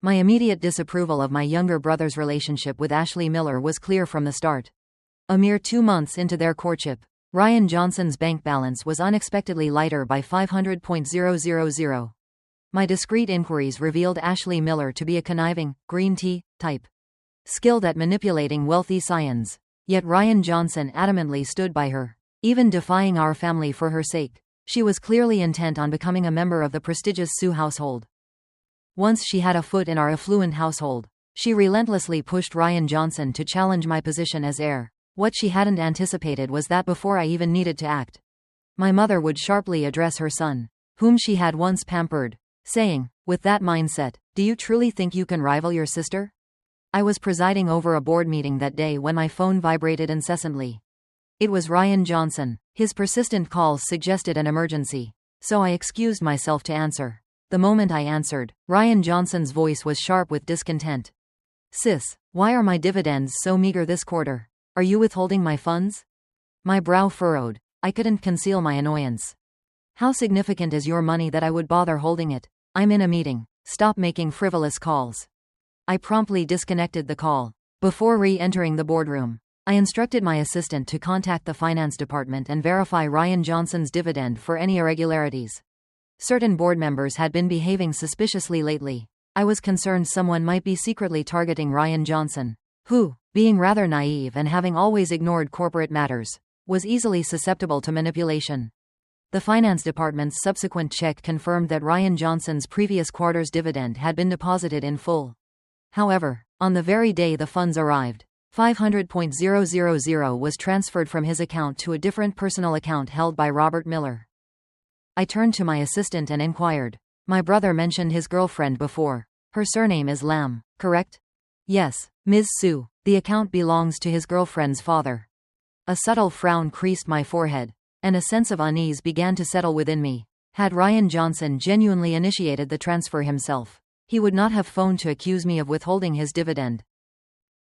My immediate disapproval of my younger brother's relationship with Ashley Miller was clear from the start. A mere 2 months into their courtship, Ryan Johnson's bank balance was unexpectedly lighter by $500,000. My discreet inquiries revealed Ashley Miller to be a conniving, green tea type, skilled at manipulating wealthy scions. Yet Ryan Johnson adamantly stood by her, even defying our family for her sake. She was clearly intent on becoming a member of the prestigious Sue household. Once she had a foot in our affluent household, she relentlessly pushed Ryan Johnson to challenge my position as heir. What she hadn't anticipated was that before I even needed to act, my mother would sharply address her son, whom she had once pampered, saying, with that mindset, "Do you truly think you can rival your sister?" I was presiding over a board meeting that day when my phone vibrated incessantly. It was Ryan Johnson. His persistent calls suggested an emergency, so I excused myself to answer. The moment I answered, Ryan Johnson's voice was sharp with discontent. "Sis, why are my dividends so meager this quarter? Are you withholding my funds?" My brow furrowed. I couldn't conceal my annoyance. "How significant is your money that I would bother holding it? I'm in a meeting. Stop making frivolous calls." I promptly disconnected the call. Before re-entering the boardroom, I instructed my assistant to contact the finance department and verify Ryan Johnson's dividend for any irregularities. Certain board members had been behaving suspiciously lately. I was concerned someone might be secretly targeting Ryan Johnson, who, being rather naive and having always ignored corporate matters, was easily susceptible to manipulation. The finance department's subsequent check confirmed that Ryan Johnson's previous quarter's dividend had been deposited in full. However, on the very day the funds arrived, $500,000 was transferred from his account to a different personal account held by Robert Miller. I turned to my assistant and inquired, "My brother mentioned his girlfriend before. Her surname is Lamb, correct?" "Yes, Ms. Sue. The account belongs to his girlfriend's father." A subtle frown creased my forehead, and a sense of unease began to settle within me. Had Ryan Johnson genuinely initiated the transfer himself, he would not have phoned to accuse me of withholding his dividend.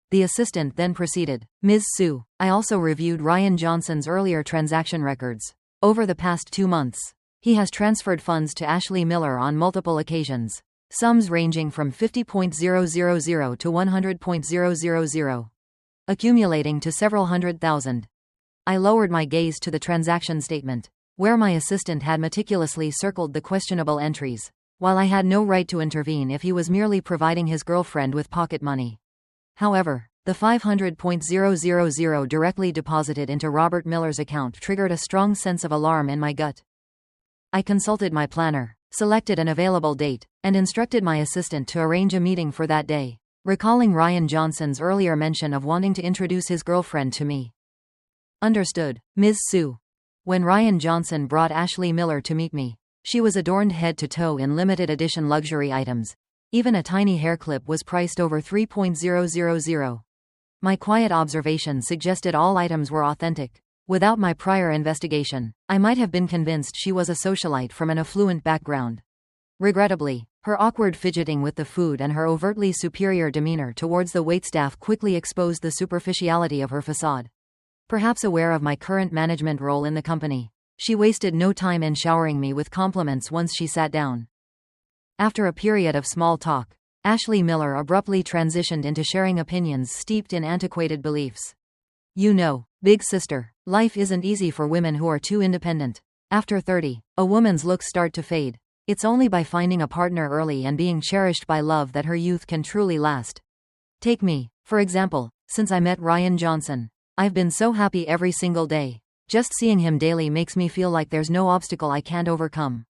The assistant then proceeded, "Ms. Sue, I also reviewed Ryan Johnson's earlier transaction records. Over the past 2 months, he has transferred funds to Ashley Miller on multiple occasions, sums ranging from $50,000 to $100,000, accumulating to several $100,000. I lowered my gaze to the transaction statement, where my assistant had meticulously circled the questionable entries. While I had no right to intervene if he was merely providing his girlfriend with pocket money. However, the $500,000 directly deposited into Robert Miller's account triggered a strong sense of alarm in my gut. I consulted my planner, selected an available date, and instructed my assistant to arrange a meeting for that day, recalling Ryan Johnson's earlier mention of wanting to introduce his girlfriend to me. "Understood, Ms. Sue." When Ryan Johnson brought Ashley Miller to meet me, she was adorned head to toe in limited edition luxury items. Even a tiny hair clip was priced over $3,000. My quiet observation suggested all items were authentic. Without my prior investigation, I might have been convinced she was a socialite from an affluent background. Regrettably, her awkward fidgeting with the food and her overtly superior demeanor towards the waitstaff quickly exposed the superficiality of her facade. Perhaps aware of my current management role in the company, she wasted no time in showering me with compliments once she sat down. After a period of small talk, Ashley Miller abruptly transitioned into sharing opinions steeped in antiquated beliefs. "You know, big sister, life isn't easy for women who are too independent. After 30, a woman's looks start to fade. It's only by finding a partner early and being cherished by love that her youth can truly last. Take me, for example. Since I met Ryan Johnson, I've been so happy every single day. Just seeing him daily makes me feel like there's no obstacle I can't overcome."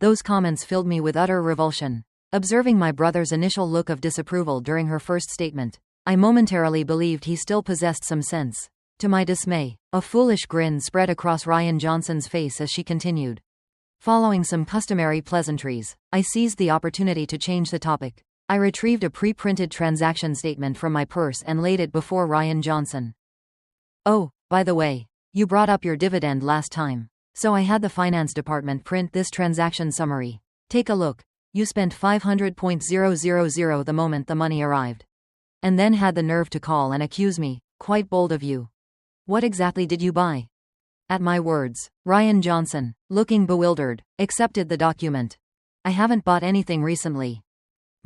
Those comments filled me with utter revulsion. Observing my brother's initial look of disapproval during her first statement, I momentarily believed he still possessed some sense. To my dismay, a foolish grin spread across Ryan Johnson's face as she continued. Following some customary pleasantries, I seized the opportunity to change the topic. I retrieved a pre-printed transaction statement from my purse and laid it before Ryan Johnson. "Oh, by the way, you brought up your dividend last time, so I had the finance department print this transaction summary. Take a look. You spent $500,000 the moment the money arrived. And then had the nerve to call and accuse me. Quite bold of you. What exactly did you buy?" At my words, Ryan Johnson, looking bewildered, accepted the document. "I haven't bought anything recently."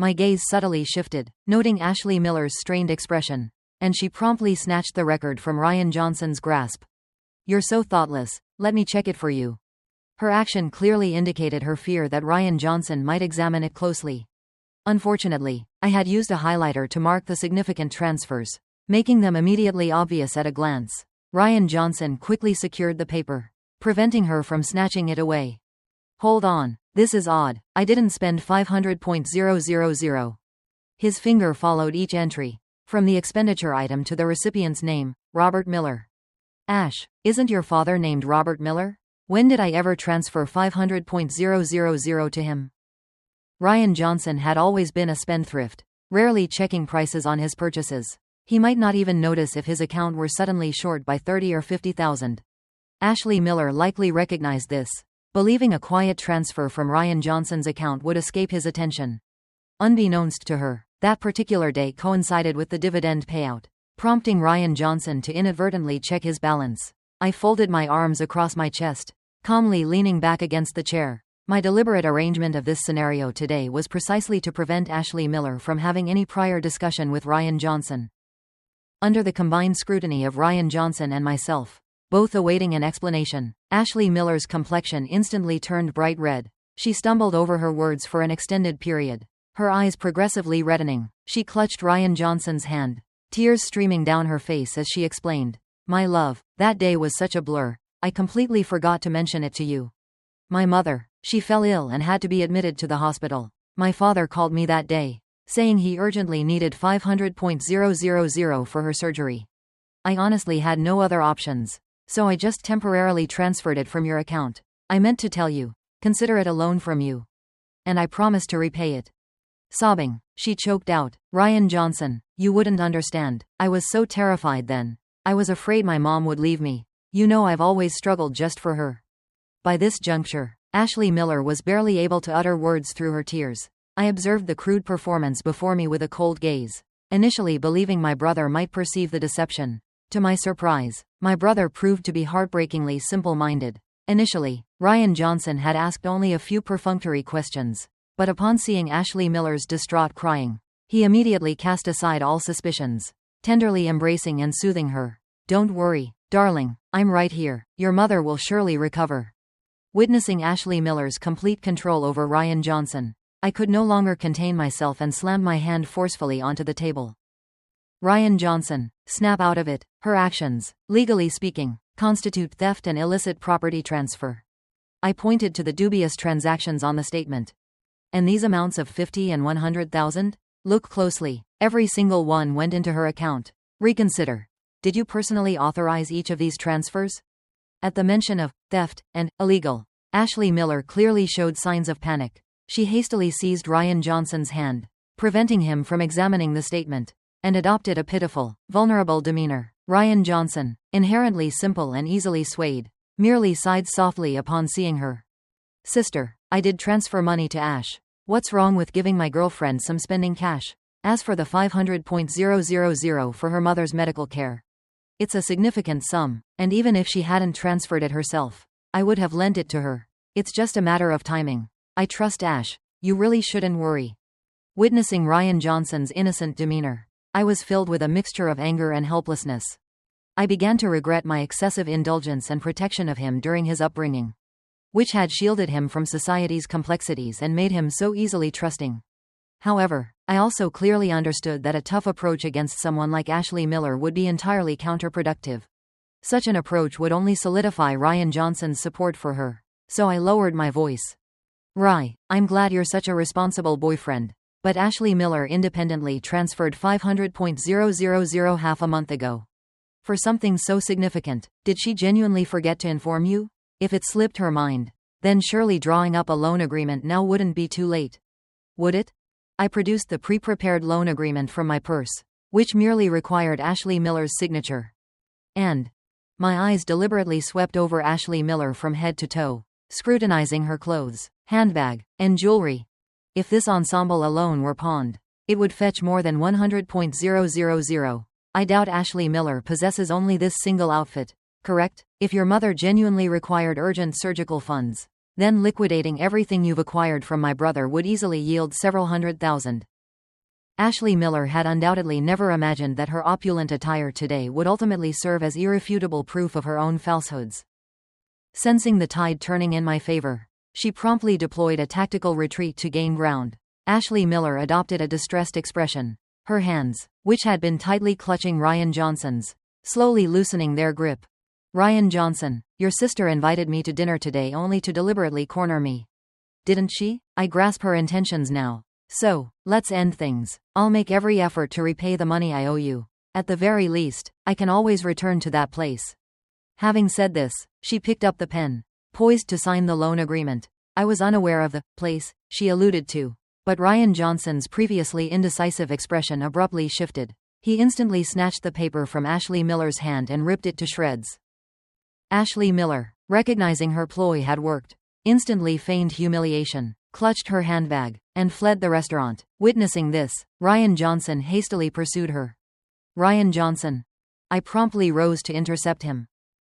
My gaze subtly shifted, noting Ashley Miller's strained expression, and she promptly snatched the record from Ryan Johnson's grasp. "You're so thoughtless, let me check it for you." Her action clearly indicated her fear that Ryan Johnson might examine it closely. Unfortunately, I had used a highlighter to mark the significant transfers, making them immediately obvious at a glance. Ryan Johnson quickly secured the paper, preventing her from snatching it away. "Hold on, this is odd. I didn't spend 500,000. His finger followed each entry, from the expenditure item to the recipient's name, Robert Miller. "Ash, isn't your father named Robert Miller? When did I ever transfer 500,000 to him?" Ryan Johnson had always been a spendthrift, rarely checking prices on his purchases. He might not even notice if his account were suddenly short by 30 or 50,000. Ashley Miller likely recognized this, believing a quiet transfer from Ryan Johnson's account would escape his attention. Unbeknownst to her, that particular day coincided with the dividend payout, prompting Ryan Johnson to inadvertently check his balance. I folded my arms across my chest, calmly leaning back against the chair. My deliberate arrangement of this scenario today was precisely to prevent Ashley Miller from having any prior discussion with Ryan Johnson. Under the combined scrutiny of Ryan Johnson and myself, both awaiting an explanation, Ashley Miller's complexion instantly turned bright red. She stumbled over her words for an extended period, her eyes progressively reddening. She clutched Ryan Johnson's hand, tears streaming down her face as she explained, "My love, that day was such a blur, I completely forgot to mention it to you. My mother, she fell ill and had to be admitted to the hospital. My father called me that day, saying he urgently needed 500,000 for her surgery. I honestly had no other options, so I just temporarily transferred it from your account. I meant to tell you, consider it a loan from you. And I promised to repay it." Sobbing, she choked out, "Ryan Johnson, you wouldn't understand. I was so terrified then. I was afraid my mom would leave me. You know I've always struggled just for her." By this juncture, Ashley Miller was barely able to utter words through her tears. I observed the crude performance before me with a cold gaze, initially believing my brother might perceive the deception. To my surprise, my brother proved to be heartbreakingly simple-minded. Initially, Ryan Johnson had asked only a few perfunctory questions, but upon seeing Ashley Miller's distraught crying, he immediately cast aside all suspicions, tenderly embracing and soothing her. "Don't worry, darling, I'm right here. Your mother will surely recover." Witnessing Ashley Miller's complete control over Ryan Johnson, I could no longer contain myself and slammed my hand forcefully onto the table. "Ryan Johnson, snap out of it. Her actions, legally speaking, constitute theft and illicit property transfer." I pointed to the dubious transactions on the statement. "And these amounts of 50 and 100,000? Look closely. Every single one went into her account. Reconsider. Did you personally authorize each of these transfers?" At the mention of theft and illegal, Ashley Miller clearly showed signs of panic. She hastily seized Ryan Johnson's hand, preventing him from examining the statement, and adopted a pitiful, vulnerable demeanor. Ryan Johnson, inherently simple and easily swayed, merely sighed softly upon seeing her. "Sister, I did transfer money to Ash. What's wrong with giving my girlfriend some spending cash? As for the 500,000 for her mother's medical care, it's a significant sum, and even if she hadn't transferred it herself, I would have lent it to her. It's just a matter of timing. I trust Ash. You really shouldn't worry." Witnessing Ryan Johnson's innocent demeanor, I was filled with a mixture of anger and helplessness. I began to regret my excessive indulgence and protection of him during his upbringing, which had shielded him from society's complexities and made him so easily trusting. However, I also clearly understood that a tough approach against someone like Ashley Miller would be entirely counterproductive. Such an approach would only solidify Ryan Johnson's support for her, so I lowered my voice. "Rye, I'm glad you're such a responsible boyfriend, but Ashley Miller independently transferred 500,000 half a month ago. For something so significant, did she genuinely forget to inform you? If it slipped her mind, then surely drawing up a loan agreement now wouldn't be too late. Would it?" I produced the pre-prepared loan agreement from my purse, which merely required Ashley Miller's signature. And my eyes deliberately swept over Ashley Miller from head to toe, scrutinizing her clothes, handbag, and jewelry. If this ensemble alone were pawned, it would fetch more than 100,000. I doubt Ashley Miller possesses only this single outfit, correct? If your mother genuinely required urgent surgical funds, Then liquidating everything you've acquired from my brother would easily yield several $100,000. Ashley Miller had undoubtedly never imagined that her opulent attire today would ultimately serve as irrefutable proof of her own falsehoods. Sensing the tide turning in my favor, she promptly deployed a tactical retreat to gain ground. Ashley Miller adopted a distressed expression. Her hands, which had been tightly clutching Ryan Johnson's, slowly loosening their grip. Ryan Johnson, your sister invited me to dinner today only to deliberately corner me. Didn't she? I grasp her intentions now. So, let's end things. I'll make every effort to repay the money I owe you. At the very least, I can always return to that place. Having said this, she picked up the pen, poised to sign the loan agreement. I was unaware of the place she alluded to, but Ryan Johnson's previously indecisive expression abruptly shifted. He instantly snatched the paper from Ashley Miller's hand and ripped it to shreds. Ashley Miller, recognizing her ploy had worked, instantly feigned humiliation, clutched her handbag, and fled the restaurant. Witnessing this, Ryan Johnson hastily pursued her. Ryan Johnson. I promptly rose to intercept him.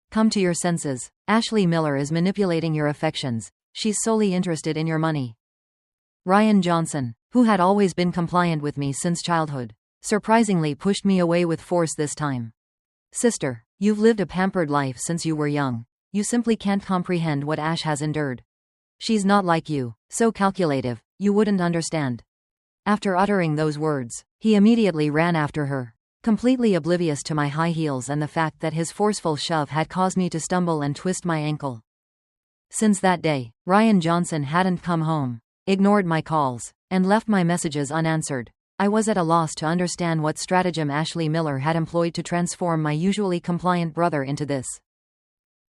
Come to your senses. Ashley Miller is manipulating your affections. She's solely interested in your money. Ryan Johnson, who had always been compliant with me since childhood, surprisingly pushed me away with force this time. Sister, you've lived a pampered life since you were young. You simply can't comprehend what Ash has endured. She's not like you, so calculative, you wouldn't understand. After uttering those words, he immediately ran after her, completely oblivious to my high heels and the fact that his forceful shove had caused me to stumble and twist my ankle. Since that day, Ryan Johnson hadn't come home, ignored my calls, and left my messages unanswered. I was at a loss to understand what stratagem Ashley Miller had employed to transform my usually compliant brother into this.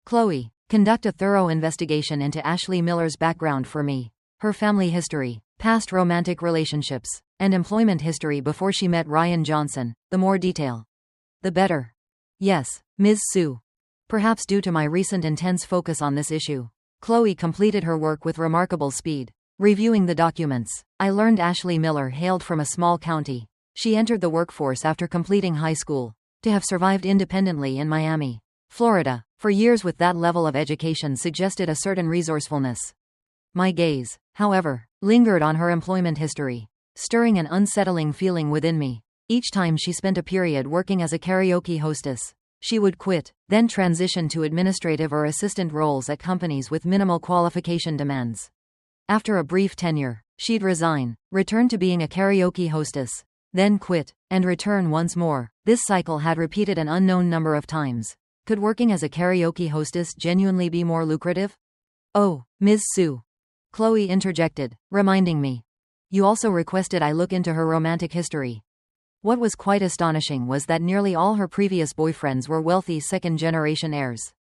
Chloe, conduct a thorough investigation into Ashley Miller's background for me, her family history, past romantic relationships, and employment history before she met Ryan Johnson. The more detail, the better. Yes, Ms. Sue. Perhaps due to my recent intense focus on this issue, Chloe completed her work with remarkable speed. Reviewing the documents, I learned Ashley Miller hailed from a small county. She entered the workforce after completing high school, to have survived independently in Miami, Florida, for years with that level of education suggested a certain resourcefulness. My gaze, however, lingered on her employment history, stirring an unsettling feeling within me. Each time she spent a period working as a karaoke hostess, she would quit, then transition to administrative or assistant roles at companies with minimal qualification demands. After a brief tenure, she'd resign, return to being a karaoke hostess, then quit, and return once more. This cycle had repeated an unknown number of times. Could working as a karaoke hostess genuinely be more lucrative? Oh, Ms. Sue. Chloe interjected, reminding me. You also requested I look into her romantic history. What was quite astonishing was that nearly all her previous boyfriends were wealthy second-generation heirs.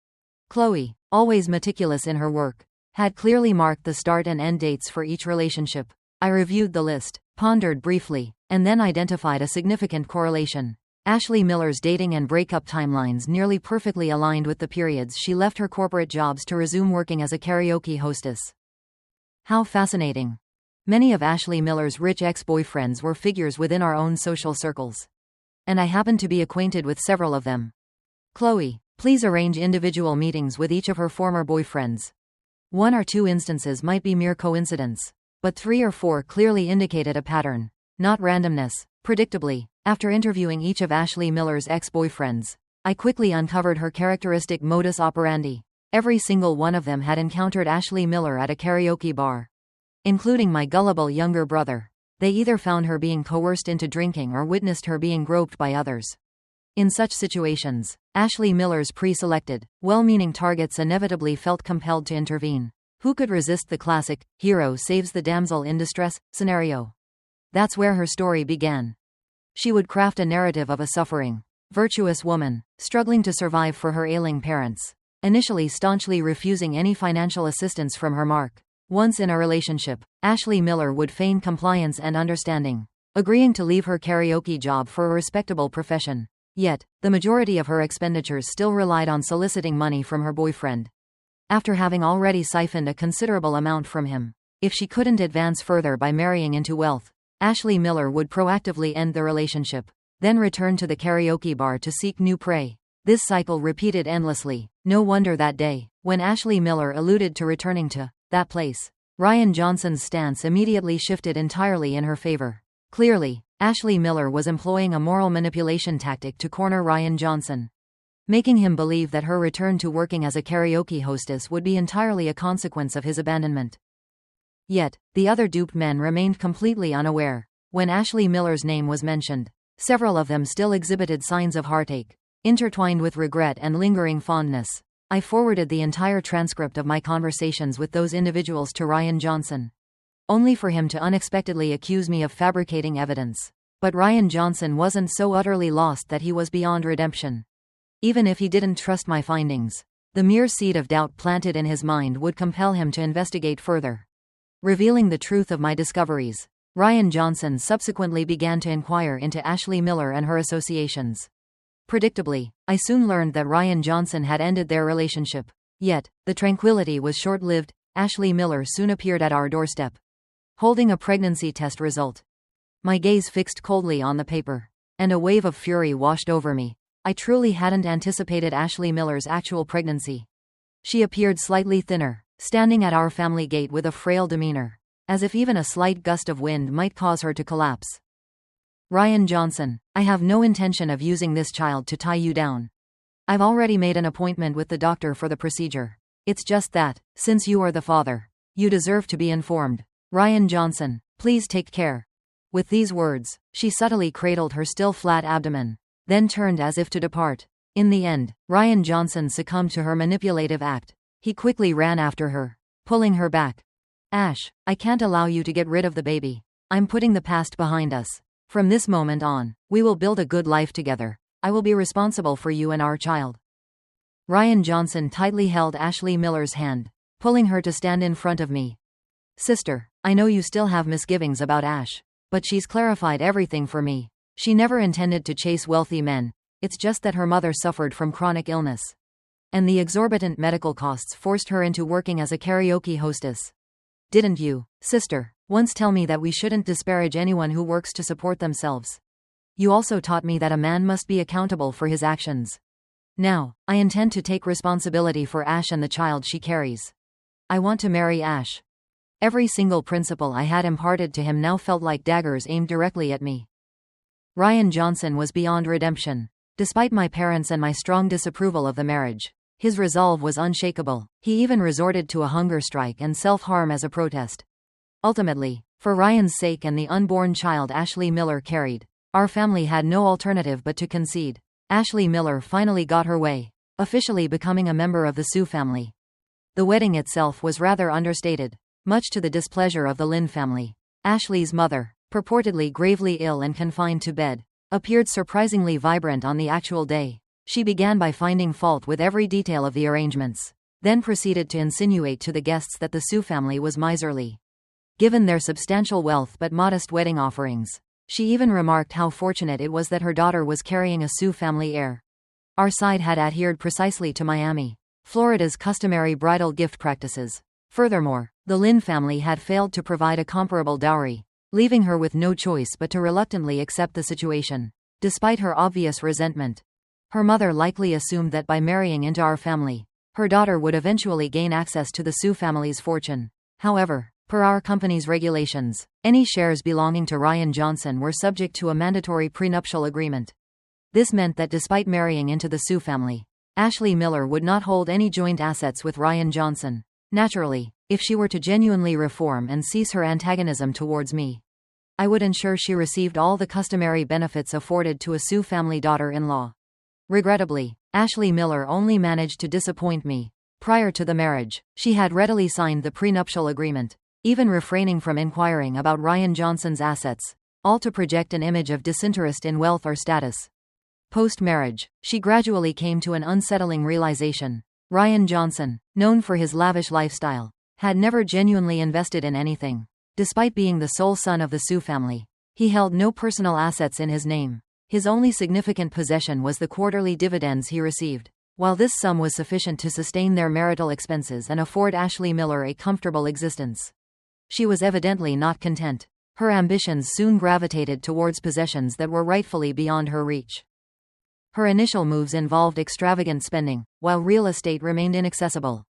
Chloe, always meticulous in her work, had clearly marked the start and end dates for each relationship. I reviewed the list, pondered briefly, and then identified a significant correlation. Ashley Miller's dating and breakup timelines nearly perfectly aligned with the periods she left her corporate jobs to resume working as a karaoke hostess. How fascinating. Many of Ashley Miller's rich ex-boyfriends were figures within our own social circles, and I happened to be acquainted with several of them. Chloe, please arrange individual meetings with each of her former boyfriends. 1 or 2 instances might be mere coincidence, but 3 or 4 clearly indicated a pattern, not randomness. Predictably, after interviewing each of Ashley Miller's ex-boyfriends, I quickly uncovered her characteristic modus operandi. Every single one of them had encountered Ashley Miller at a karaoke bar, including my gullible younger brother. They either found her being coerced into drinking or witnessed her being groped by others. In such situations, Ashley Miller's pre-selected, well-meaning targets inevitably felt compelled to intervene. Who could resist the classic, hero saves the damsel in distress, scenario? That's where her story began. She would craft a narrative of a suffering, virtuous woman, struggling to survive for her ailing parents, initially staunchly refusing any financial assistance from her mark. Once in a relationship, Ashley Miller would feign compliance and understanding, agreeing to leave her karaoke job for a respectable profession. Yet, the majority of her expenditures still relied on soliciting money from her boyfriend. After having already siphoned a considerable amount from him, if she couldn't advance further by marrying into wealth, Ashley Miller would proactively end the relationship, then return to the karaoke bar to seek new prey. This cycle repeated endlessly. No wonder that day, when Ashley Miller alluded to returning to that place. Ryan Johnson's stance immediately shifted entirely in her favor. Clearly, Ashley Miller was employing a moral manipulation tactic to corner Ryan Johnson, making him believe that her return to working as a karaoke hostess would be entirely a consequence of his abandonment. Yet, the other duped men remained completely unaware. When Ashley Miller's name was mentioned, several of them still exhibited signs of heartache, intertwined with regret and lingering fondness. I forwarded the entire transcript of my conversations with those individuals to Ryan Johnson, only for him to unexpectedly accuse me of fabricating evidence. But Ryan Johnson wasn't so utterly lost that he was beyond redemption. Even if he didn't trust my findings, the mere seed of doubt planted in his mind would compel him to investigate further. Revealing the truth of my discoveries, Ryan Johnson subsequently began to inquire into Ashley Miller and her associations. Predictably, I soon learned that Ryan Johnson had ended their relationship. Yet, the tranquility was short-lived. Ashley Miller soon appeared at our doorstep, holding a pregnancy test result. My gaze fixed coldly on the paper, and a wave of fury washed over me. I truly hadn't anticipated Ashley Miller's actual pregnancy. She appeared slightly thinner, standing at our family gate with a frail demeanor, as if even a slight gust of wind might cause her to collapse. Ryan Johnson, I have no intention of using this child to tie you down. I've already made an appointment with the doctor for the procedure. It's just that, since you are the father, you deserve to be informed. Ryan Johnson, please take care. With these words, she subtly cradled her still flat abdomen, then turned as if to depart. In the end, Ryan Johnson succumbed to her manipulative act. He quickly ran after her, pulling her back. Ash, I can't allow you to get rid of the baby. I'm putting the past behind us. From this moment on, we will build a good life together. I will be responsible for you and our child. Ryan Johnson tightly held Ashley Miller's hand, pulling her to stand in front of me. Sister, I know you still have misgivings about Ash, but she's clarified everything for me. She never intended to chase wealthy men. It's just that her mother suffered from chronic illness, and the exorbitant medical costs forced her into working as a karaoke hostess. Didn't you, sister, once tell me that we shouldn't disparage anyone who works to support themselves? You also taught me that a man must be accountable for his actions. Now, I intend to take responsibility for Ash and the child she carries. I want to marry Ash. Every single principle I had imparted to him now felt like daggers aimed directly at me. Ryan Johnson was beyond redemption. Despite my parents and my strong disapproval of the marriage, his resolve was unshakable. He even resorted to a hunger strike and self-harm as a protest. Ultimately, for Ryan's sake and the unborn child Ashley Miller carried, our family had no alternative but to concede. Ashley Miller finally got her way, officially becoming a member of the Sue family. The wedding itself was rather understated, much to the displeasure of the Lynn family. Ashley's mother, purportedly gravely ill and confined to bed, appeared surprisingly vibrant on the actual day. She began by finding fault with every detail of the arrangements, then proceeded to insinuate to the guests that the Sue family was miserly, given their substantial wealth but modest wedding offerings. She even remarked how fortunate it was that her daughter was carrying a Sue family heir. Our side had adhered precisely to Miami, Florida's customary bridal gift practices. Furthermore, the Lynn family had failed to provide a comparable dowry, leaving her with no choice but to reluctantly accept the situation. Despite her obvious resentment, her mother likely assumed that by marrying into our family, her daughter would eventually gain access to the Sue family's fortune. However, per our company's regulations, any shares belonging to Ryan Johnson were subject to a mandatory prenuptial agreement. This meant that despite marrying into the Sue family, Ashley Miller would not hold any joint assets with Ryan Johnson. Naturally, if she were to genuinely reform and cease her antagonism towards me, I would ensure she received all the customary benefits afforded to a Sue family daughter-in-law. Regrettably, Ashley Miller only managed to disappoint me. Prior to the marriage, she had readily signed the prenuptial agreement, even refraining from inquiring about Ryan Johnson's assets, all to project an image of disinterest in wealth or status. Post-marriage, she gradually came to an unsettling realization. Ryan Johnson, known for his lavish lifestyle, had never genuinely invested in anything. Despite being the sole son of the Sue family, he held no personal assets in his name. His only significant possession was the quarterly dividends he received. While this sum was sufficient to sustain their marital expenses and afford Ashley Miller a comfortable existence, she was evidently not content. Her ambitions soon gravitated towards possessions that were rightfully beyond her reach. Her initial moves involved extravagant spending, while real estate remained inaccessible.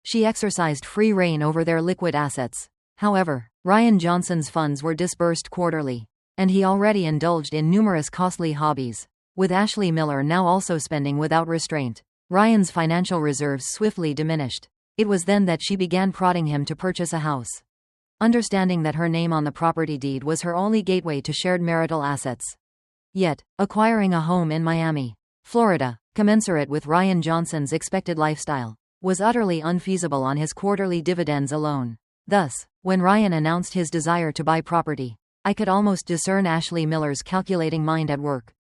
She exercised free reign over their liquid assets. However, Ryan Johnson's funds were disbursed quarterly, and he already indulged in numerous costly hobbies. With Ashley Miller now also spending without restraint, Ryan's financial reserves swiftly diminished. It was then that she began prodding him to purchase a house. Understanding that her name on the property deed was her only gateway to shared marital assets. Yet, acquiring a home in Miami, Florida, commensurate with Ryan Johnson's expected lifestyle, was utterly unfeasible on his quarterly dividends alone. Thus, when Ryan announced his desire to buy property, I could almost discern Ashley Miller's calculating mind at work.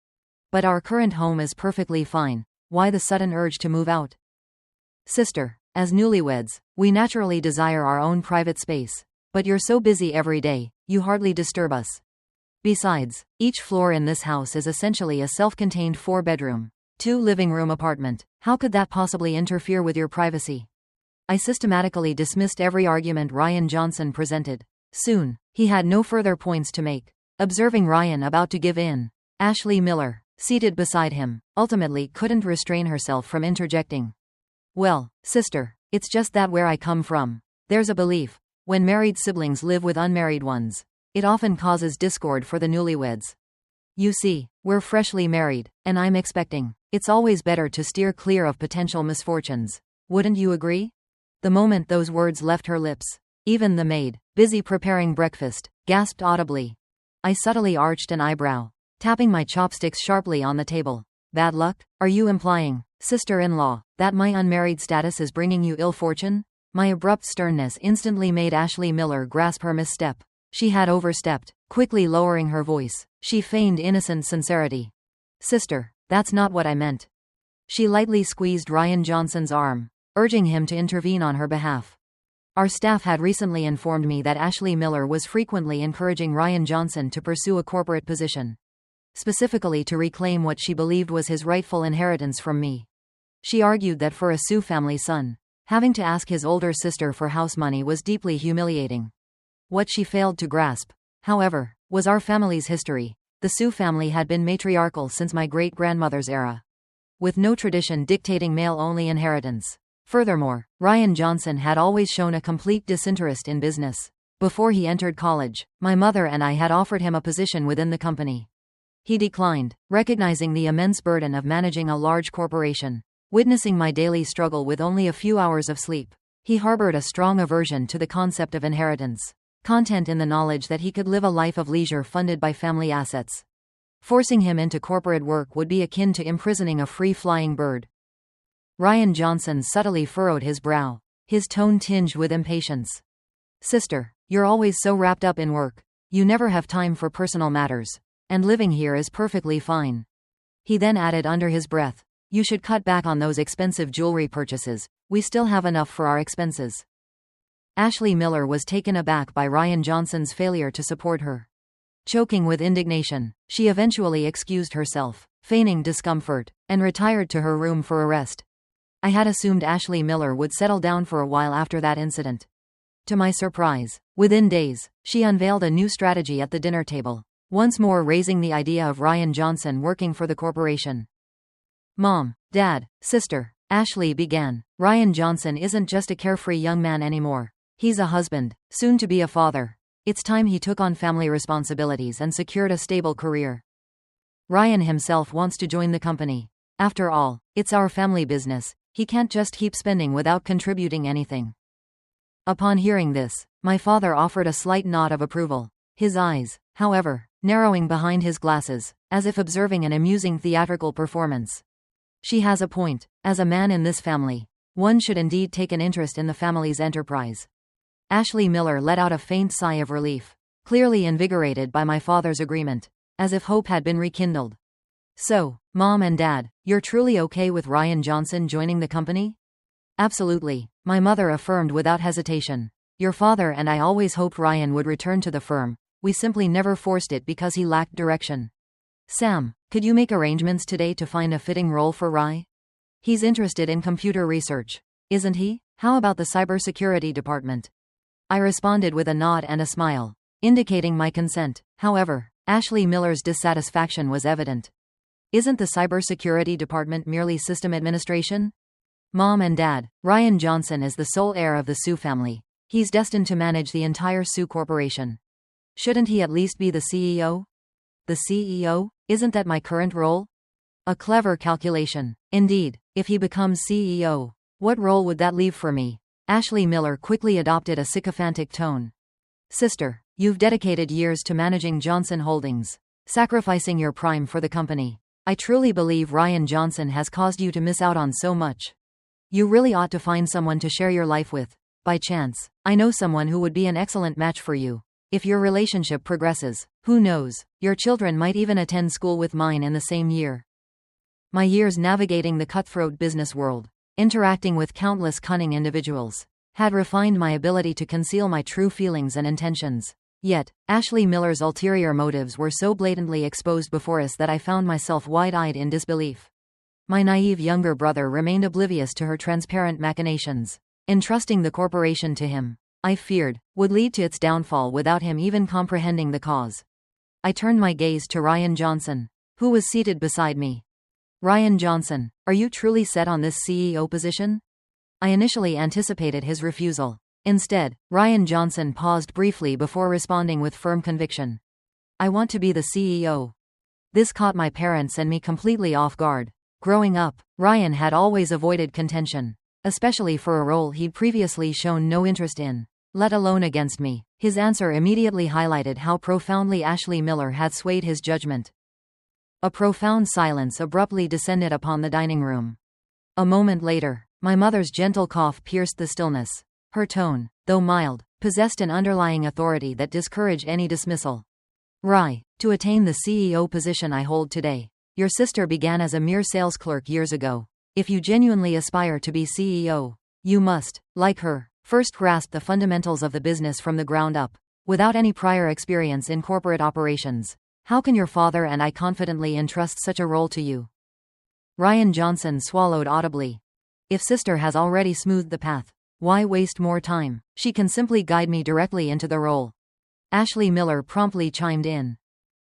But our current home is perfectly fine. Why the sudden urge to move out? Sister, as newlyweds, we naturally desire our own private space. But you're so busy every day, you hardly disturb us. Besides, each floor in this house is essentially a self-contained 4-bedroom, 2-living-room apartment. How could that possibly interfere with your privacy? I systematically dismissed every argument Ryan Johnson presented. Soon, he had no further points to make. Observing Ryan about to give in, Ashley Miller, seated beside him, ultimately couldn't restrain herself from interjecting. Well, sister, it's just that where I come from, there's a belief. When married siblings live with unmarried ones, it often causes discord for the newlyweds. You see, we're freshly married, and I'm expecting. It's always better to steer clear of potential misfortunes. Wouldn't you agree? The moment those words left her lips, even the maid, busy preparing breakfast, gasped audibly. I subtly arched an eyebrow, tapping my chopsticks sharply on the table. Bad luck? Are you implying, sister-in-law, that my unmarried status is bringing you ill fortune? My abrupt sternness instantly made Ashley Miller grasp her misstep. She had overstepped. Quickly lowering her voice, she feigned innocent sincerity. Sister, that's not what I meant. She lightly squeezed Ryan Johnson's arm, urging him to intervene on her behalf. Our staff had recently informed me that Ashley Miller was frequently encouraging Ryan Johnson to pursue a corporate position, specifically to reclaim what she believed was his rightful inheritance from me. She argued that for a Sioux family son, having to ask his older sister for house money was deeply humiliating. What she failed to grasp, however, was our family's history. The Sioux family had been matriarchal since my great-grandmother's era, with no tradition dictating male-only inheritance. Furthermore, Ryan Johnson had always shown a complete disinterest in business. Before he entered college, my mother and I had offered him a position within the company. He declined, recognizing the immense burden of managing a large corporation. Witnessing my daily struggle with only a few hours of sleep, he harbored a strong aversion to the concept of inheritance, content in the knowledge that he could live a life of leisure funded by family assets. Forcing him into corporate work would be akin to imprisoning a free-flying bird. Ryan Johnson subtly furrowed his brow, his tone tinged with impatience. Sister, you're always so wrapped up in work. You never have time for personal matters. And living here is perfectly fine. He then added under his breath, you should cut back on those expensive jewelry purchases. We still have enough for our expenses. Ashley Miller was taken aback by Ryan Johnson's failure to support her. Choking with indignation, she eventually excused herself, feigning discomfort, and retired to her room for a rest. I had assumed Ashley Miller would settle down for a while after that incident. To my surprise, within days, she unveiled a new strategy at the dinner table, once more raising the idea of Ryan Johnson working for the corporation. Mom, Dad, Sister, Ashley began. Ryan Johnson isn't just a carefree young man anymore. He's a husband, soon to be a father. It's time he took on family responsibilities and secured a stable career. Ryan himself wants to join the company. After all, it's our family business. He can't just keep spending without contributing anything. Upon hearing this, my father offered a slight nod of approval. His eyes, however, narrowing behind his glasses, as if observing an amusing theatrical performance. She has a point. As a man in this family, one should indeed take an interest in the family's enterprise. Ashley Miller let out a faint sigh of relief, clearly invigorated by my father's agreement, as if hope had been rekindled. So, Mom and Dad, you're truly okay with Ryan Johnson joining the company? Absolutely, my mother affirmed without hesitation. Your father and I always hoped Ryan would return to the firm. We simply never forced it because he lacked direction. Sam, could you make arrangements today to find a fitting role for Rye? He's interested in computer research, isn't he? How about the cybersecurity department? I responded with a nod and a smile, indicating my consent. However, Ashley Miller's dissatisfaction was evident. Isn't the cybersecurity department merely system administration? Mom and Dad, Ryan Johnson is the sole heir of the Sue family. He's destined to manage the entire Sue Corporation. Shouldn't he at least be the CEO? The CEO? Isn't that my current role? A clever calculation. Indeed, if he becomes CEO, what role would that leave for me? Ashley Miller quickly adopted a sycophantic tone. Sister, you've dedicated years to managing Johnson Holdings, sacrificing your prime for the company. I truly believe Ryan Johnson has caused you to miss out on so much. You really ought to find someone to share your life with. By chance, I know someone who would be an excellent match for you. If your relationship progresses, who knows, your children might even attend school with mine in the same year. My years navigating the cutthroat business world, interacting with countless cunning individuals, had refined my ability to conceal my true feelings and intentions. Yet, Ashley Miller's ulterior motives were so blatantly exposed before us that I found myself wide-eyed in disbelief. My naive younger brother remained oblivious to her transparent machinations. Entrusting the corporation to him, I feared, would lead to its downfall without him even comprehending the cause. I turned my gaze to Ryan Johnson, who was seated beside me. Ryan Johnson, are you truly set on this CEO position? I initially anticipated his refusal. Instead, Ryan Johnson paused briefly before responding with firm conviction. I want to be the CEO. This caught my parents and me completely off guard. Growing up, Ryan had always avoided contention, especially for a role he'd previously shown no interest in, let alone against me. His answer immediately highlighted how profoundly Ashley Miller had swayed his judgment. A profound silence abruptly descended upon the dining room. A moment later, my mother's gentle cough pierced the stillness. Her tone, though mild, possessed an underlying authority that discouraged any dismissal. Rye, to attain the CEO position I hold today, your sister began as a mere sales clerk years ago. If you genuinely aspire to be CEO, you must, like her, first grasp the fundamentals of the business from the ground up. Without any prior experience in corporate operations, how can your father and I confidently entrust such a role to you? Ryan Johnson swallowed audibly. If sister has already smoothed the path, why waste more time? She can simply guide me directly into the role. Ashley Miller promptly chimed in.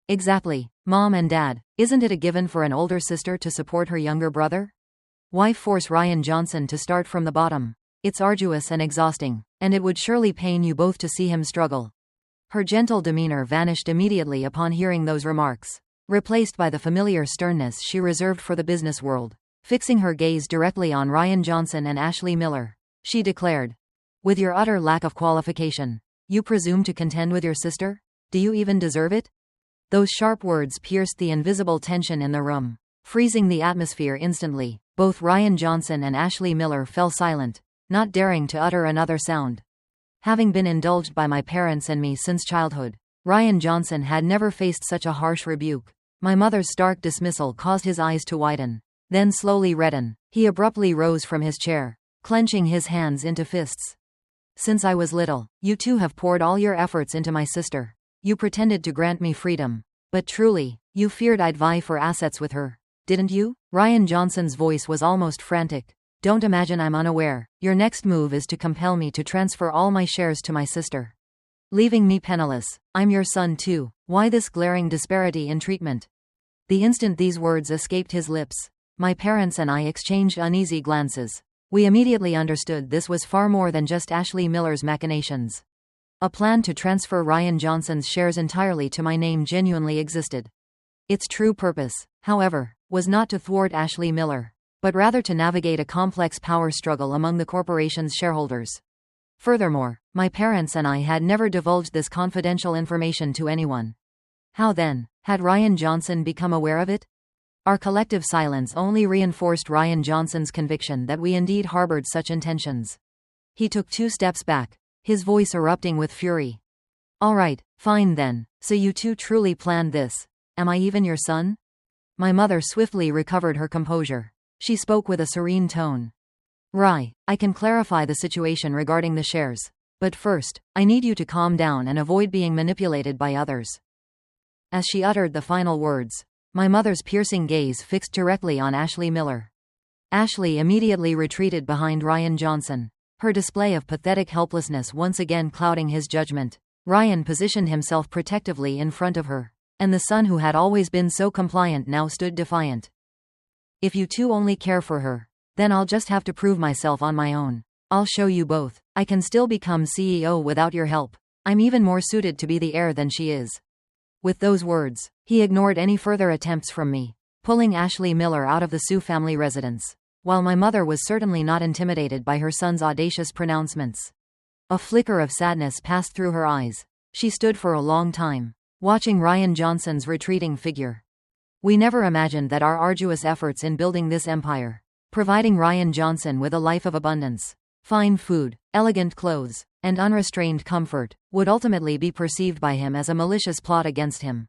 Exactly, Mom and Dad, isn't it a given for an older sister to support her younger brother? Why force Ryan Johnson to start from the bottom? It's arduous and exhausting, and it would surely pain you both to see him struggle. Her gentle demeanor vanished immediately upon hearing those remarks, replaced by the familiar sternness she reserved for the business world. Fixing her gaze directly on Ryan Johnson and Ashley Miller, she declared, with your utter lack of qualification, you presume to contend with your sister? Do you even deserve it? Those sharp words pierced the invisible tension in the room, freezing the atmosphere instantly. Both Ryan Johnson and Ashley Miller fell silent, not daring to utter another sound. Having been indulged by my parents and me since childhood, Ryan Johnson had never faced such a harsh rebuke. My mother's stark dismissal caused his eyes to widen, then slowly redden. He abruptly rose from his chair, clenching his hands into fists. Since I was little, you two have poured all your efforts into my sister. You pretended to grant me freedom, but truly, you feared I'd vie for assets with her, didn't you? Ryan Johnson's voice was almost frantic. Don't imagine I'm unaware. Your next move is to compel me to transfer all my shares to my sister, leaving me penniless. I'm your son too. Why this glaring disparity in treatment? The instant these words escaped his lips, my parents and I exchanged uneasy glances. We immediately understood this was far more than just Ashley Miller's machinations. A plan to transfer Ryan Johnson's shares entirely to my name genuinely existed. Its true purpose, however, was not to thwart Ashley Miller, but rather to navigate a complex power struggle among the corporation's shareholders. Furthermore, my parents and I had never divulged this confidential information to anyone. How then, had Ryan Johnson become aware of it? Our collective silence only reinforced Ryan Johnson's conviction that we indeed harbored such intentions. He took 2 steps back, his voice erupting with fury. All right, fine then, so you two truly planned this. Am I even your son? My mother swiftly recovered her composure. She spoke with a serene tone. Rye, I can clarify the situation regarding the shares. But first, I need you to calm down and avoid being manipulated by others. As she uttered the final words, my mother's piercing gaze fixed directly on Ashley Miller. Ashley immediately retreated behind Ryan Johnson, her display of pathetic helplessness once again clouding his judgment. Ryan positioned himself protectively in front of her, and the son who had always been so compliant now stood defiant. If you two only care for her, Then I'll just have to prove myself on my own. I'll show you both. I can still become CEO without your help. I'm even more suited to be the heir than she is." With those words, he ignored any further attempts from me, pulling Ashley Miller out of the Sue family residence. While my mother was certainly not intimidated by her son's audacious pronouncements. A flicker of sadness passed through her eyes. She stood for a long time, watching Ryan Johnson's retreating figure. We never imagined that our arduous efforts in building this empire, providing Ryan Johnson with a life of abundance, fine food, elegant clothes, and unrestrained comfort, would ultimately be perceived by him as a malicious plot against him.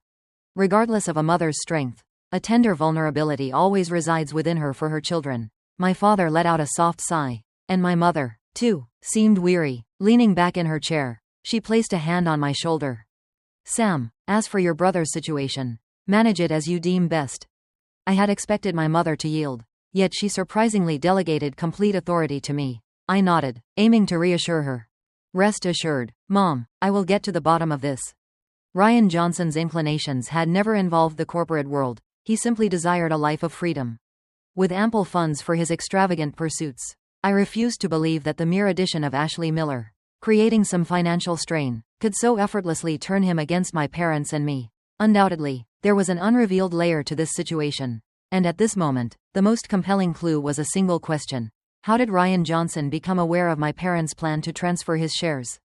Regardless of a mother's strength, a tender vulnerability always resides within her for her children. My father let out a soft sigh, and my mother, too, seemed weary. Leaning back in her chair, she placed a hand on my shoulder. "Sam, as for your brother's situation, manage it as you deem best." I had expected my mother to yield, yet she surprisingly delegated complete authority to me. I nodded, aiming to reassure her. "Rest assured, Mom, I will get to the bottom of this." Ryan Johnson's inclinations had never involved the corporate world. He simply desired a life of freedom, with ample funds for his extravagant pursuits. I refused to believe that the mere addition of Ashley Miller, creating some financial strain, could so effortlessly turn him against my parents and me. Undoubtedly, there was an unrevealed layer to this situation. And at this moment, the most compelling clue was a single question. How did Ryan Johnson become aware of my parents' plan to transfer his shares?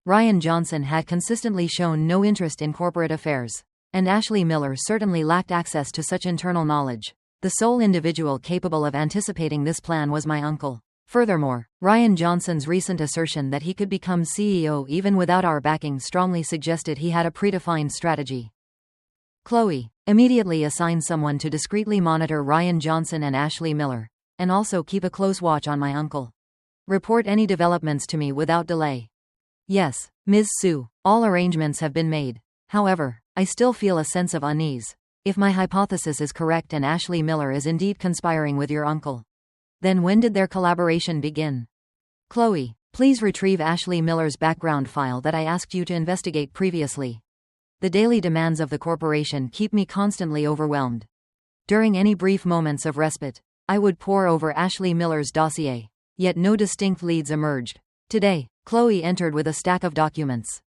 Ryan Johnson had consistently shown no interest in corporate affairs, and Ashley Miller certainly lacked access to such internal knowledge. The sole individual capable of anticipating this plan was my uncle. Furthermore, Ryan Johnson's recent assertion that he could become CEO even without our backing strongly suggested he had a predefined strategy. "Chloe, immediately assign someone to discreetly monitor Ryan Johnson and Ashley Miller, and also keep a close watch on my uncle. Report any developments to me without delay." "Yes, Ms. Sue, all arrangements have been made. However, I still feel a sense of unease. If my hypothesis is correct and Ashley Miller is indeed conspiring with your uncle, then when did their collaboration begin? Chloe, please retrieve Ashley Miller's background file that I asked you to investigate previously. The daily demands of the corporation keep me constantly overwhelmed." During any brief moments of respite, I would pore over Ashley Miller's dossier, yet no distinct leads emerged. Today, Chloe entered with a stack of documents.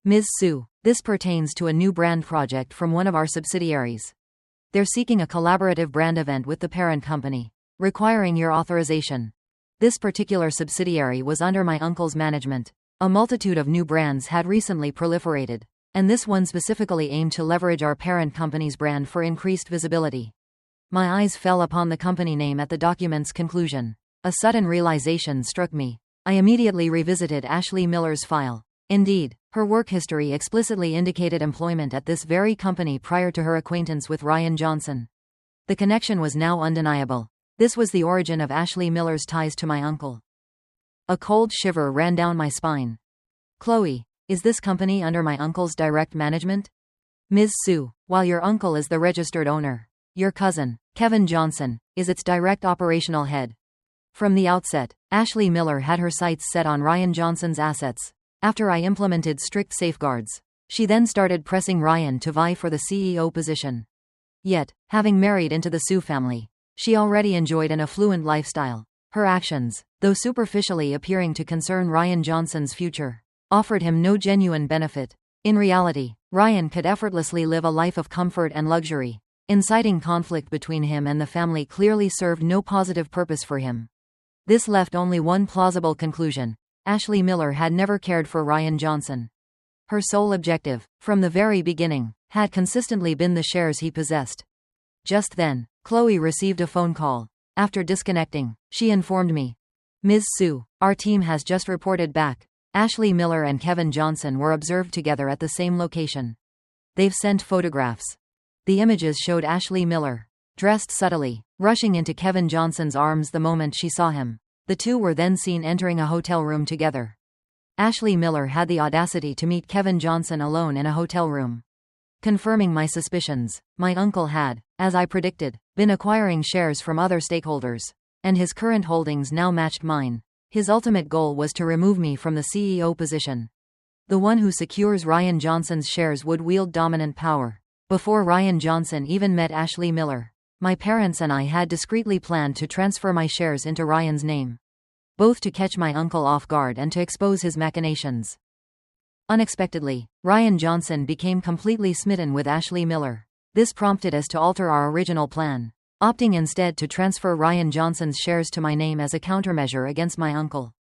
"Ms. Sue, this pertains to a new brand project from one of our subsidiaries. They're seeking a collaborative brand event with the parent company, requiring your authorization." This particular subsidiary was under my uncle's management. A multitude of new brands had recently proliferated, and this one specifically aimed to leverage our parent company's brand for increased visibility. My eyes fell upon the company name at the document's conclusion. A sudden realization struck me. I immediately revisited Ashley Miller's file. Indeed, her work history explicitly indicated employment at this very company prior to her acquaintance with Ryan Johnson. The connection was now undeniable. This was the origin of Ashley Miller's ties to my uncle. A cold shiver ran down my spine. "Chloe, is this company under my uncle's direct management?" "Ms. Sue, while your uncle is the registered owner, your cousin, Kevin Johnson, is its direct operational head." From the outset, Ashley Miller had her sights set on Ryan Johnson's assets. After I implemented strict safeguards, she then started pressing Ryan to vie for the CEO position. Yet, having married into the Sue family, she already enjoyed an affluent lifestyle. Her actions, though superficially appearing to concern Ryan Johnson's future, offered him no genuine benefit. In reality, Ryan could effortlessly live a life of comfort and luxury. Inciting conflict between him and the family clearly served no positive purpose for him. This left only one plausible conclusion. Ashley Miller had never cared for Ryan Johnson. Her sole objective, from the very beginning, had consistently been the shares he possessed. Just then, Chloe received a phone call. After disconnecting, she informed me, "Ms. Sue, our team has just reported back. Ashley Miller and Kevin Johnson were observed together at the same location. They've sent photographs." The images showed Ashley Miller, dressed subtly, rushing into Kevin Johnson's arms the moment she saw him. The two were then seen entering a hotel room together. Ashley Miller had the audacity to meet Kevin Johnson alone in a hotel room. Confirming my suspicions, my uncle had, as I predicted, been acquiring shares from other stakeholders, and his current holdings now matched mine. His ultimate goal was to remove me from the CEO position. The one who secures Ryan Johnson's shares would wield dominant power. Before Ryan Johnson even met Ashley Miller, My parents and I had discreetly planned to transfer my shares into Ryan's name, both to catch my uncle off guard and to expose his machinations. Unexpectedly, Ryan Johnson became completely smitten with Ashley Miller. This prompted us to alter our original plan, opting instead to transfer Ryan Johnson's shares to my name as a countermeasure against my uncle.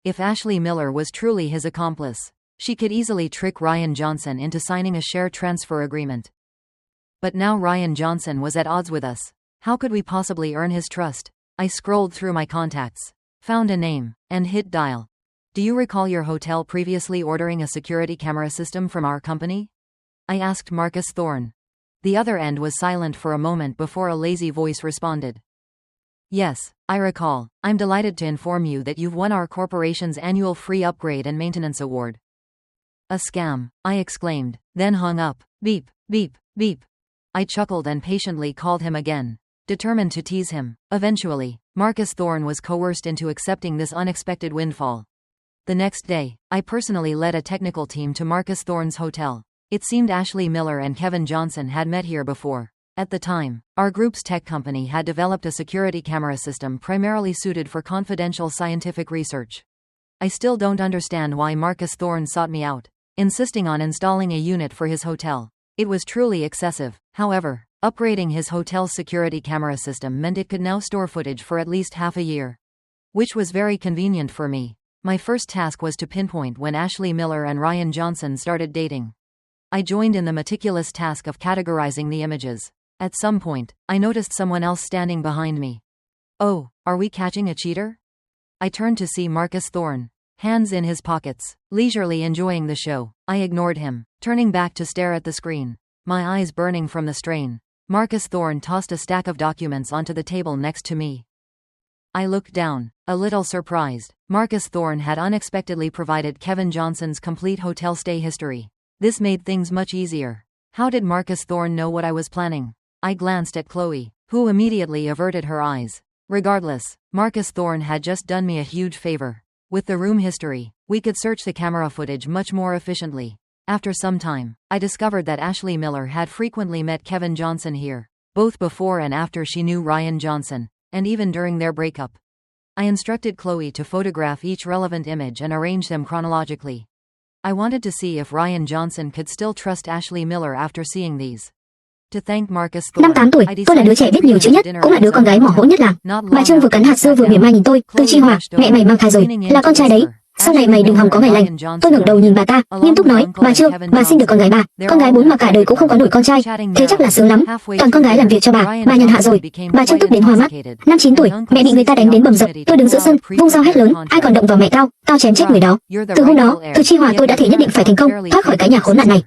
If Ashley Miller was truly his accomplice, she could easily trick Ryan Johnson into signing a share transfer agreement. But now Ryan Johnson was at odds with us. How could we possibly earn his trust? I scrolled through my contacts, found a name, and hit dial. Do you recall your hotel previously ordering a security camera system from our company? I asked Marcus Thorne. The other end was silent for a moment before a lazy voice responded. Yes, I recall. I'm delighted to inform you that you've won our corporation's annual free upgrade and maintenance award. A scam, I exclaimed, then hung up. Beep, beep, beep. I chuckled and patiently called him again, determined to tease him. Eventually, Marcus Thorne was coerced into accepting this unexpected windfall. The next day, I personally led a technical team to Marcus Thorne's hotel. It seemed Ashley Miller and Kevin Johnson had met here before. At the time, our group's tech company had developed a security camera system primarily suited for confidential scientific research. I still don't understand why Marcus Thorne sought me out, insisting on installing a unit for his hotel. It was truly excessive. However, upgrading his hotel's security camera system meant it could now store footage for at least half a year, which was very convenient for me. My first task was to pinpoint when Ashley Miller and Ryan Johnson started dating. I joined in the meticulous task of categorizing the images. At some point, I noticed someone else standing behind me. Oh, are we catching a cheater? I turned to see Marcus Thorne, hands in his pockets, leisurely enjoying the show. I ignored him, turning back to stare at the screen, my eyes burning from the strain. Marcus Thorne tossed a stack of documents onto the table next to me. I looked down, a little surprised. Marcus Thorne had unexpectedly provided Kevin Johnson's complete hotel stay history. This made things much easier. How did Marcus Thorne know what I was planning? I glanced at Chloe, who immediately averted her eyes. Regardless, Marcus Thorne had just done me a huge favor. With the room history, we could search the camera footage much more efficiently. After some time, I discovered that Ashley Miller had frequently met Kevin Johnson here, both before and after she knew Ryan Johnson, and even during their breakup. I instructed Chloe to photograph each relevant image and arrange them chronologically. I wanted to see if Ryan Johnson could still trust Ashley Miller after seeing these. To thank Marcus Thorne, Năm 8 tuổi, tôi là đứa trẻ biết nhiều chữ nhất, cũng là đứa con gái mỏ hỗn nhất làng. Bà Trương vừa cắn hạt dưa vừa mỉa mai nhìn tôi, Từ Chi Hòa, mẹ mày mang thai rồi, là con trai đấy. Sau này mày đừng hòng có ngày lành. Tôi ngẩng đầu nhìn bà ta, nghiêm túc nói, bà Trương, bà sinh được con gái ba, con gái 4 mà cả đời cũng không có nổi con trai, thế chắc là sướng lắm. Toàn con gái làm việc cho bà nhận hạ rồi. Bà Trương tức đến hoa mắt. Năm 9 tuổi, mẹ bị người ta đánh đến bầm dập, tôi đứng giữa sân, vung dao hét lớn, ai còn động vào mẹ tao chém chết người đó. Từ hôm đó, Từ Chi Hòa tôi đã thể nhất định phải thành công, thoát khỏi cái nhà khốn nạn này.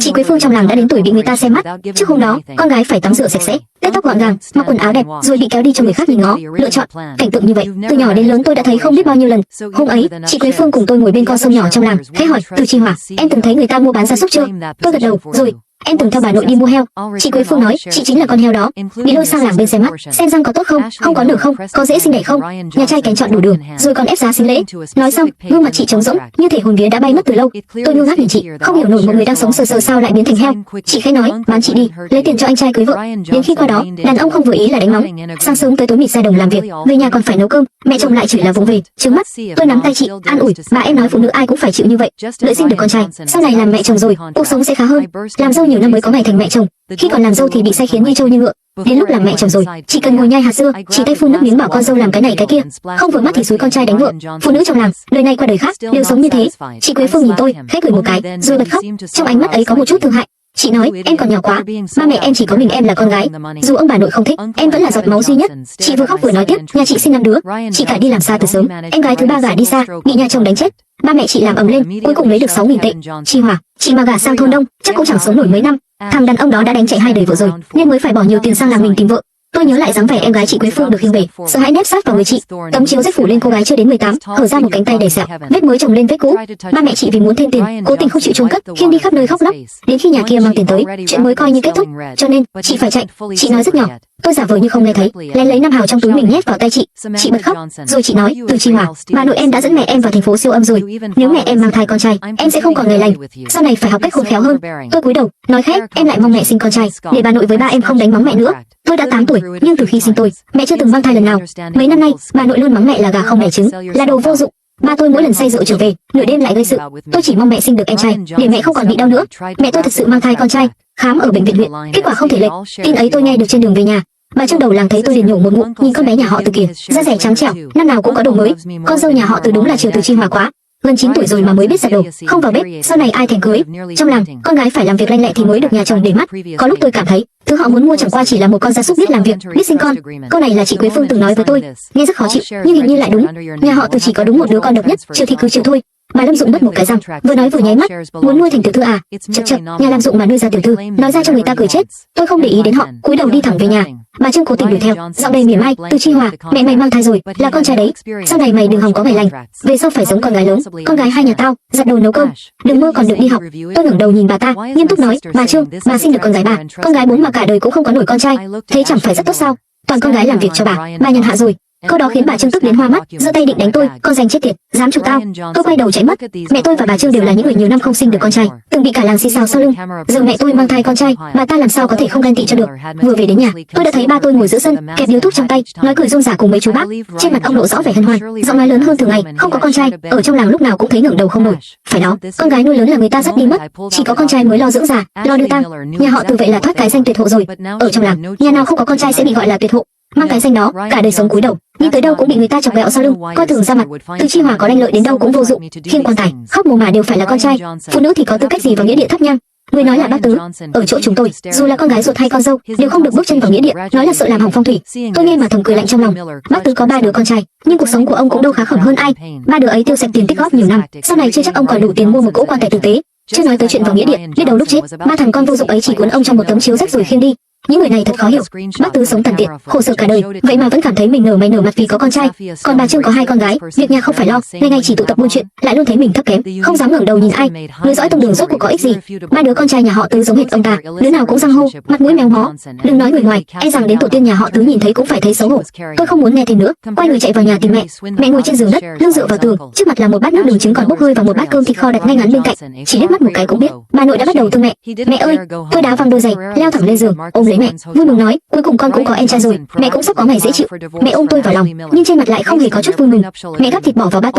Chị Quế Phương trong làng đã đến tuổi bị người ta xem mắt. Trước hôm đó, con gái phải tắm rửa sạch sẽ, tết tóc gọn gàng, mặc quần áo đẹp, rồi bị kéo đi cho người khác nhìn ngó, lựa chọn. Cảnh tượng như vậy, từ nhỏ đến lớn tôi đã thấy không biết bao nhiêu lần. Hôm ấy, chị Quế Phương cùng tôi ngồi bên con sông nhỏ trong làng, khẽ hỏi, Từ Chi Hòa, em từng thấy người ta mua bán gia súc chưa? Tôi gật đầu, rồi. Em từng theo bà nội đi mua heo. Chị Quế Phương nói, chị chính là con heo đó. Bị lôi sang làng bên xem mắt, xem răng có tốt không, không có nở không, có dễ sinh đẻ không. Nhà trai kén chọn đủ đường, rồi còn ép giá xính lễ. Nói xong, gương mặt chị trống rỗng, như thể hồn vía đã bay mất từ lâu. Tôi ngơ ngác nhìn chị, không hiểu nổi một người đang sống sờ sờ sao lại biến thành heo. Chị khẽ nói, bán chị đi, lấy tiền cho anh trai cưới vợ. Đến khi qua đó, đàn ông không vừa ý là đánh mắng. Sáng sớm tới tối mịt ra đồng làm việc, về nhà còn phải nấu cơm. Mẹ chồng lại chỉ là vụng về, trướng mắt. Tôi nắm tay chị, an ủi, bà em nói phụ nữ ai cũng phải chịu như vậy. Đợi sinh được con trai, sau này làm mẹ chồng rồi, cuộc sống sẽ khá hơn. Làm dâu nhiều năm mới có ngày thành mẹ chồng. Khi còn làm dâu thì bị sai khiến như trâu như ngựa. Đến lúc làm mẹ chồng rồi, chỉ cần ngồi nhai hạt dưa, chỉ tay phun nước miếng bảo con dâu làm cái này cái kia. Không vừa mắt thì xúi con trai đánh vợ. Phụ nữ trong làng, đời này qua đời khác, đều sống như thế. Chị Quế Phương nhìn tôi, khẽ cười một cái, rồi bật khóc. Trong ánh mắt ấy có một chút thương hại. Chị nói, em còn nhỏ quá, ba mẹ em chỉ có mình em là con gái. Dù ông bà nội không thích, em vẫn là giọt máu duy nhất. Chị vừa khóc vừa nói tiếp, nhà chị sinh 5 đứa, chị cả đi làm xa từ sớm, em gái thứ ba gả đi xa, bị nhà chồng đánh chết. Ba mẹ chị làm ầm lên, cuối cùng lấy được 6.000 tệ. Chi Hòa, chị mà gả sang thôn đông, chắc cũng chẳng sống nổi mấy năm. Thằng đàn ông đó đã đánh chạy 2 đời vợ rồi, nên mới phải bỏ nhiều tiền sang làng mình tìm vợ. Tôi nhớ lại dáng vẻ em gái chị Quế Phương được hình về, sợ hãi nép sát vào người chị. Tấm chiếu rách phủ lên cô gái chưa đến 18, hở ra một cánh tay đầy sẹo, vết mới chồng lên vết cũ. Ba mẹ chị vì muốn thêm tiền, cố tình không chịu chôn cất, khiêng đi khắp nơi khóc lóc. Đến khi nhà kia mang tiền tới, chuyện mới coi như kết thúc. Cho nên chị phải chạy. Chị nói rất nhỏ, Tôi giả vờ như không nghe thấy, lén lấy 5 hào trong túi mình nhét vào tay chị. Chị bật khóc, rồi chị nói, Từ Chi Hòa, bà nội em đã dẫn mẹ em vào thành phố siêu âm rồi. Nếu mẹ em mang thai con trai, em sẽ không còn ngày lành. Sau này phải học cách khôn khéo hơn. Tôi cúi đầu, nói khẽ, em lại mong mẹ sinh con trai, để bà nội với ba em không đánh mắng mẹ nữa. Tôi đã 8 tuổi, nhưng từ khi sinh tôi, mẹ chưa từng mang thai lần nào. Mấy năm nay, bà nội luôn mắng mẹ là gà không đẻ trứng, là đồ vô dụng. Ba tôi mỗi lần say rượu trở về, nửa đêm lại gây sự. Tôi chỉ mong mẹ sinh được em trai, để mẹ không còn bị đau nữa. Mẹ tôi thật sự mang thai con trai, khám ở bệnh viện huyện, kết quả không thể lệch. Tin ấy tôi nghe được trên đường về nhà. Bà Trương đầu làng thấy tôi liền nhổ một ngụm, nhìn con bé nhà họ Từ kìa, da dẻ trắng trẻo, năm nào cũng có đồ mới. Con dâu nhà họ Từ đúng là chiều Từ Chi Hòa quá. Gần 9 tuổi rồi mà mới biết giặt đồ, không vào bếp, sau này ai thèm cưới. Trong làng, con gái phải làm việc lanh lẹ thì mới được nhà chồng để mắt. Có lúc tôi cảm thấy, thứ họ muốn mua chẳng qua chỉ là một con gia súc biết làm việc, biết sinh con. Câu này là chị Quế Phương từng nói với tôi, nghe rất khó chịu, nhưng hình như lại đúng. Nhà họ Từ chỉ có đúng một đứa con độc nhất, chiều thì cứ chiều thôi. Bà Lâm Dụng mất một cái răng, vừa nói vừa nháy mắt, muốn nuôi thành tiểu thư à? Chậc chậc, nhà làm dụng mà nuôi ra tiểu thư, nói ra cho người ta cười chết. Tôi không để ý đến họ, cúi đầu đi thẳng về nhà. Bà Trương cố tình đuổi theo, giọng đầy mỉa mai, Từ Chi Hòa, mẹ mày mang thai rồi, là con trai đấy. Sau này mày đừng hòng có ngày lành, về sau phải giống con gái lớn, con gái hai nhà tao, giặt đồ nấu cơm, đừng mơ còn được đi học. Tôi ngẩng đầu nhìn bà ta, nghiêm túc nói, bà Trương, bà sinh được con gái bà, con gái 4 mà cả đời cũng không có nổi con trai, thế chẳng phải rất tốt sao? Toàn con gái làm việc cho bà nhàn hạ rồi. Câu đó khiến bà Trương tức đến hoa mắt, giơ tay định đánh tôi, con giành chết tiệt, dám chụp tao. Tôi quay đầu chạy mất. Mẹ tôi và bà Trương đều là những người nhiều năm không sinh được con trai, từng bị cả làng xì xào sau lưng. Giờ mẹ tôi mang thai con trai, bà ta làm sao có thể không ghen tị cho được. Vừa về đến nhà, tôi đã thấy ba tôi ngồi giữa sân, kẹp điếu thuốc trong tay, nói cười rôm rả cùng mấy chú bác. Trên mặt ông lộ rõ vẻ hân hoan, giọng nói lớn hơn thường ngày. Không có con trai, ở trong làng lúc nào cũng thấy ngẩng đầu không nổi. Phải đó, con gái nuôi lớn là người ta dắt đi mất, chỉ có con trai mới lo dưỡng già, lo đưa tang. Nhà họ Từ vậy là thoát cái danh tuyệt hộ rồi. Ở trong làng, nhà nào không có con trai sẽ bị gọi là tuyệt hộ. Mang cái danh đó, cả đời sống cúi đầu, đi tới đâu cũng bị người ta chọc ghẹo sau lưng, coi thường ra mặt. Từ Chi Hòa có lanh lợi đến đâu cũng vô dụng, khiêng quan tài, khóc mồ mả đều phải là con trai. Phụ nữ thì có tư cách gì vào nghĩa địa thắp nhang? Người nói là bác tứ, ở chỗ chúng tôi, dù là con gái ruột hay con dâu, đều không được bước chân vào nghĩa địa, nói là sợ làm hỏng phong thủy. Tôi nghe mà thầm cười lạnh trong lòng. Bác tứ có 3 đứa con trai, nhưng cuộc sống của ông cũng đâu khá khẩm hơn ai. 3 đứa ấy tiêu sạch tiền tích góp nhiều năm, sau này chưa chắc ông còn đủ tiền mua một cỗ quan tài tử tế. Chưa nói tới chuyện vào nghĩa địa, biết đâu lúc chết, 3 thằng con vô dụng ấy chỉ cuốn ông trong một tấm chiếu rách rồi khiêng đi. Những người này thật khó hiểu. Bác tứ sống tàn tiện, khổ sở cả đời, vậy mà vẫn cảm thấy mình nở mày nở mặt vì có con trai. Còn bà Trương có 2 con gái, việc nhà không phải lo, ngày ngày chỉ tụ tập buôn chuyện, lại luôn thấy mình thấp kém, không dám ngẩng đầu nhìn ai. Nối dõi tông đường rốt cuộc có ích gì? 3 đứa con trai nhà họ Tứ giống hệt ông ta, đứa nào cũng răng hô, mặt mũi méo mó. Đừng nói người ngoài, e rằng đến tổ tiên nhà họ Tứ nhìn thấy cũng phải thấy xấu hổ. Tôi không muốn nghe thêm nữa, quay người chạy vào nhà tìm mẹ. Mẹ ngồi trên giường đất, lưng dựa vào tường, trước mặt là một bát nước đường trứng còn bốc hơi và một bát cơm thịt kho đặt ngay ngắn bên cạnh. Chỉ liếc mắt một cái cũng biết, bà nội đã bắt đầu thương mẹ. Mẹ ơi! Tôi đá văng đôi giày, leo thẳng lên giường, ôm lấy mẹ, vui mừng nói, cuối cùng con cũng có em trai rồi, mẹ cũng sắp có ngày dễ chịu. Mẹ ôm tôi vào lòng, nhưng trên mặt lại không hề có chút vui mừng. Mẹ gắp thịt bò vào bát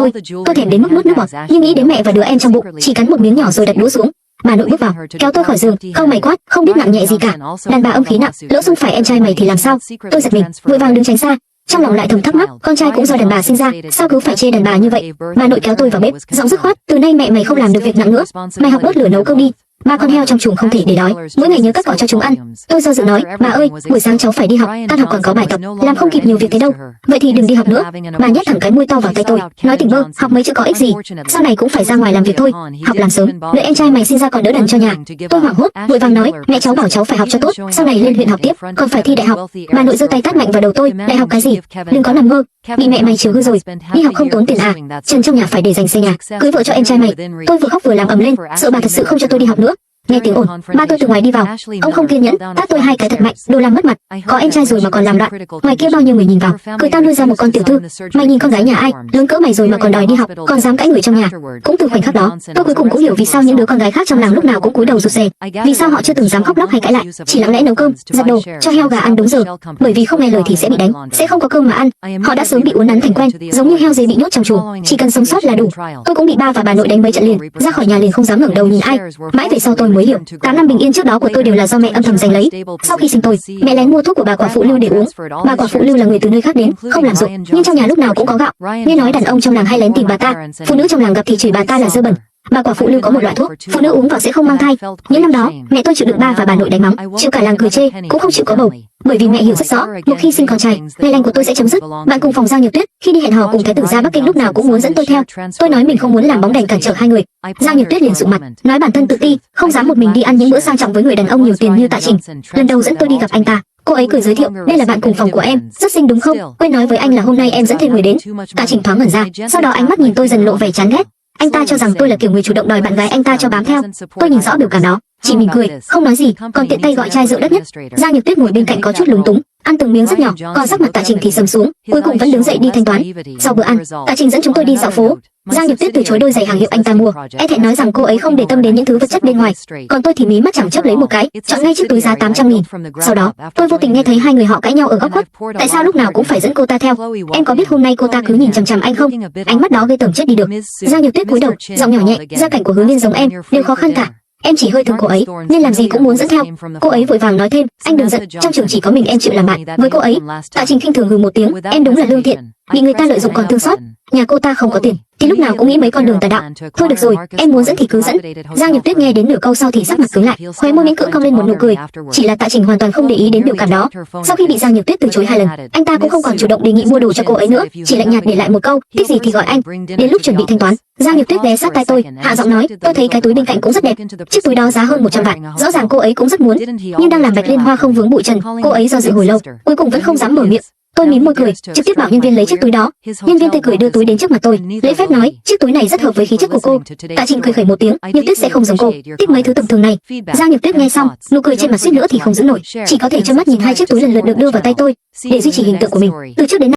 tôi thèm đến mức nuốt nước bọt, nhưng nghĩ đến mẹ và đứa em trong bụng, chỉ cắn một miếng nhỏ rồi đặt đũa xuống. Bà nội bước vào, kéo tôi khỏi giường, không mày quát, không biết nặng nhẹ gì cả. Đàn bà âm khí nặng, lỡ xung phải em trai mày thì làm sao? Tôi giật mình, vội vàng đứng tránh xa. Trong lòng lại thầm thắc mắc, con trai cũng do đàn bà sinh ra, sao cứ phải chê đàn bà như vậy? Bà nội kéo tôi vào bếp, giọng dứt khoát, từ nay mẹ mày không làm được việc nặng nữa, mày học bớt lửa nấu cơm đi. 3 con heo trong chuồng không thể để đói, mỗi ngày nhớ cắt cỏ cho chúng ăn. Tôi do dự nói, bà ơi, buổi sáng cháu phải đi học, tan học còn có bài tập, làm không kịp nhiều việc thế đâu. Vậy thì đừng đi học nữa. Bà nhét thẳng cái môi to vào tay tôi, nói tỉnh bơ, học mấy chữ có ích gì, sau này cũng phải ra ngoài làm việc thôi. Học làm sớm, đợi em trai mày sinh ra còn đỡ đần cho nhà. Tôi hoảng hốt, vội vàng nói, mẹ cháu bảo cháu phải học cho tốt, sau này lên huyện học tiếp, còn phải thi đại học. Bà nội giơ tay tát mạnh vào đầu tôi, đại học cái gì? Đừng có nằm mơ, bị mẹ mày chiều hư rồi. Đi học không tốn tiền à? Trần trong nhà phải để dành xây nhà, cưới vợ cho em trai mày. Tôi vừa khóc vừa làm ầm lên, sợ bà thật sự không cho tôi đi học nữa. Nghe tiếng ồn, ba tôi từ ngoài đi vào. Ông không kiên nhẫn, tát tôi 2 cái thật mạnh, đồ làm mất mặt. Có em trai rồi mà còn làm loạn. Ngoài kia bao nhiêu người nhìn vào, cười tao nuôi ra một con tiểu thư. Mày nhìn con gái nhà ai, lớn cỡ mày rồi mà còn đòi đi học, còn dám cãi người trong nhà. Cũng từ khoảnh khắc đó, tôi cuối cùng cũng hiểu vì sao những đứa con gái khác trong làng lúc nào cũng cúi đầu rụt rè. Vì sao họ chưa từng dám khóc lóc hay cãi lại, chỉ lặng lẽ nấu cơm, giặt đồ, cho heo gà ăn đúng giờ. Bởi vì không nghe lời thì sẽ bị đánh, sẽ không có cơm mà ăn. Họ đã sớm bị uốn nắn thành quen, giống như heo dê bị nhốt trong chuồng, chỉ cần sống sót là đủ. Tôi cũng bị ba và bà nội đánh mấy trận liền, ra khỏi nhà liền không dám ngẩng đầu nhìn ai. Mãi về sau tôi mới hiểu, 8 năm bình yên trước đó của tôi đều là do mẹ âm thầm giành lấy. Sau khi sinh tôi, mẹ lén mua thuốc của bà quả phụ Lưu để uống. Bà quả phụ Lưu là người từ nơi khác đến, không làm ruộng, nhưng trong nhà lúc nào cũng có gạo. Nghe nói đàn ông trong làng hay lén tìm bà ta, phụ nữ trong làng gặp thì chửi bà ta là dơ bẩn. Bà quả phụ Lưu có một loại thuốc, phụ nữ uống vào sẽ không mang thai. Những năm đó, mẹ tôi chịu đựng ba và bà nội đánh mắng, chịu cả làng cười chê, cũng không chịu có bầu. Bởi vì mẹ hiểu rất rõ, một khi sinh con trai, ngày lành của tôi sẽ chấm dứt. Bạn cùng phòng Giang Nhược Tuyết, khi đi hẹn hò cùng thái tử ra Bắc Kinh lúc nào cũng muốn dẫn tôi theo. Tôi nói mình không muốn làm bóng đèn cản trở hai người. Giang Nhược Tuyết liền sụ mặt, nói bản thân tự ti, không dám một mình đi ăn những bữa sang trọng với người đàn ông nhiều tiền như Tạ Trình. Lần đầu dẫn tôi đi gặp anh ta, cô ấy cười giới thiệu, đây là bạn cùng phòng của em, rất xinh đúng không? Quên nói với anh là hôm nay em dẫn thêm người đến. Tạ Trình thoáng ngẩn ra, sau đó ánh mắt nhìn tôi dần lộ vẻ chán ghét. Anh ta cho rằng tôi là kiểu người chủ động đòi bạn gái anh ta cho bám theo. Tôi nhìn rõ biểu cảm đó, chỉ mỉm cười, không nói gì, còn tiện tay gọi chai rượu đắt nhất. Giang Nhược Tuyết ngồi bên cạnh có chút lúng túng, ăn từng miếng rất nhỏ, còn sắc mặt Tạ Trình thì sầm xuống, cuối cùng vẫn đứng dậy đi thanh toán. Sau bữa ăn, Tạ Trình dẫn chúng tôi đi dạo phố. Giang Nhược Tuyết từ chối đôi giày hàng hiệu anh ta mua, e thẹn nói rằng cô ấy không để tâm đến những thứ vật chất bên ngoài. Còn tôi thì mí mắt chẳng chớp lấy một cái, chọn ngay chiếc túi giá 800.000. Sau đó, tôi vô tình nghe thấy hai người họ cãi nhau ở góc khuất. Tại sao lúc nào cũng phải dẫn cô ta theo? Em có biết hôm nay cô ta cứ nhìn chằm chằm anh không? Ánh mắt đó ghê tởm chết đi được. Giang Nhược Tuyết cúi đầu, giọng nhỏ nhẹ, gia cảnh của Hứa Liên giống em, đều khó khăn cả. Em chỉ hơi thương cô ấy, nên làm gì cũng muốn dẫn theo. Cô ấy vội vàng nói thêm, anh đừng giận, trong trường chỉ có mình em chịu làm bạn với cô ấy. Tạ Trình khinh thường hừ một tiếng, em đúng là lương thiện, bị người ta lợi dụng còn thương xót. Nhà cô ta không có tiền, thì lúc nào cũng nghĩ mấy con đường tà đạo. Thôi được rồi, em muốn dẫn thì cứ dẫn. Giang Nhược Tuyết nghe đến nửa câu sau thì sắc mặt cứng lại, khóe môi miễn cưỡng cong lên một nụ cười. Chỉ là Tạ Trình hoàn toàn không để ý đến biểu cảm đó. Sau khi bị Giang Nhược Tuyết từ chối 2 lần, anh ta cũng không còn chủ động đề nghị mua đồ cho cô ấy nữa, chỉ lạnh nhạt để lại một câu, thích gì thì gọi anh. Đến lúc chuẩn bị thanh toán, Giang Nhược Tuyết ghé sát tai tôi, hạ giọng nói, tôi thấy cái túi bên cạnh cũng rất đẹp. Chiếc túi đó giá hơn 100 vạn, rõ ràng cô ấy cũng rất muốn, nhưng đang làm bạch liên hoa không vướng bụi trần, cô ấy do dự hồi lâu, cuối cùng vẫn không dám mở miệng. Tôi mím môi cười, trực tiếp bảo nhân viên lấy chiếc túi đó. Nhân viên tươi cười đưa túi đến trước mặt tôi, lễ phép nói, chiếc túi này rất hợp với khí chất của cô. Tạ Trình cười khẩy một tiếng, Nhược Tuyết sẽ không giống cô, thích mấy thứ tầm thường này. Giang Nhược Tuyết nghe xong, nụ cười trên mặt suýt nữa thì không giữ nổi, chỉ có thể trơ mắt nhìn hai chiếc túi lần lượt được đưa vào tay tôi. Để duy trì hình tượng của mình, từ trước đến nay